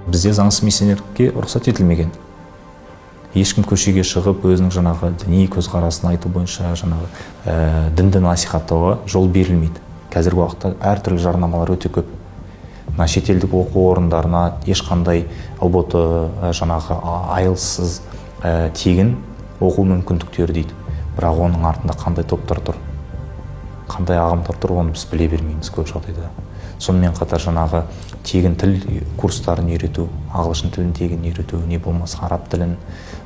Бізде заңсыз миссионерлікке рұқсат етілмеген. Ешкім көшеге шығып өзінің жаңағы діни көзқарасын айту бойынша жаңағы дінді насихаттауға жол берілмейді. Қазіргі уақытта әртүрлі жарнамалар өте көп. Шетелдік оқу орындарына ешқандай ОБТ жаңағы айылсыз тегін оқу мүмкіндіктері дейді. Бірақ оның артында қандай топтар тұр, қандай ағымдар тұр, оны біз біле бермейміз көп жағдайда. Сонымен қатар жаңағы тегін тіл курстарын үйрету, ағылшын тілін тегін үйрету, не болмаса араб тілін,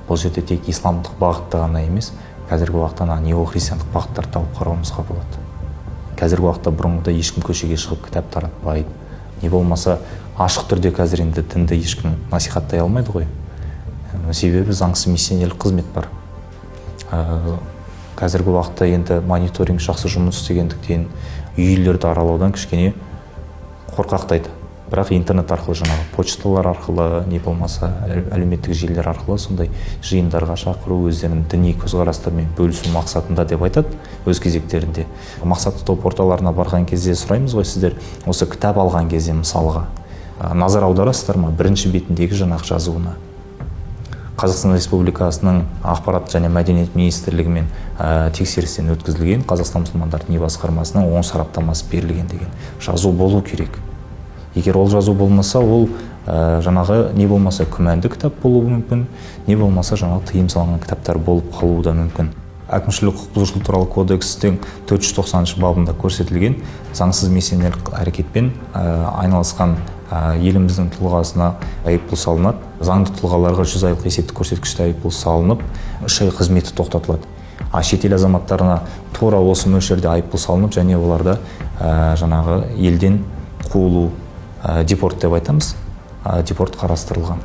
бұл жерде тек исламдық бағытта ғана емес, қазіргі уақытта неохристиандық бағыттар тауып қарауымызға болады. Қазіргі уақытта бұрынғыда ешкім көшеге шығып кітап таратпайды. Не болмаса ашық түрде қазір енді дінді ешкім насихаттай алмайды ғой. Себебі заңсыз миссионерлік қызмет бар. Қазіргі уақытта енді мониторинг жақсы жұмыс істегендіктен үйлерді аралаудан кішкене қорқақтайды. Бірақ интернет арқылы жаңағы почталар арқылы, не болмаса әлеуметтік желілер арқылы сондай жиындарға шақыру, өздерінің діни көзқарастарымен бөлісу мақсатында деп айтады өз кезектерінде. Мақсатты топ орталарына барған кезде сұраймыз ғой, сіздер осы кітап алған кезде мысалға назар аударасыздар ма бірінші бетіндегі жаңағы жазуына? Қазақстан Республикасының ақпарат және мәдениет министрлігімен тексерістен өткізілген, Қазақстан мұсылмандар діни басқармасының 10 сараптамасы берілген деген жазу болу керек. Егер ол жазу болмаса, ол жаңағы не болмаса күмәнді кітап болуы мүмкін, не болмаса жаңағы тыйым салынған кітаптар болып қалуы да мүмкін. Әкімшілік құқық бұзушылық туралы кодекстің 490 бабында көрсетілген заңсыз миссионерлік әрекетпен айналысқан еліміздің тұлғасына айыппұл салынады. Заңды тұлғаларға 100 айлық есептік көрсеткіште айыппұл салынып, 3 ай қызметі тоқтатылады. Шетел азаматтарына тура осы мөлшерде айыппұл салынып, және оларда жаңағы елден қуылу, депорт деп айтамыз, депорт қарастырылған.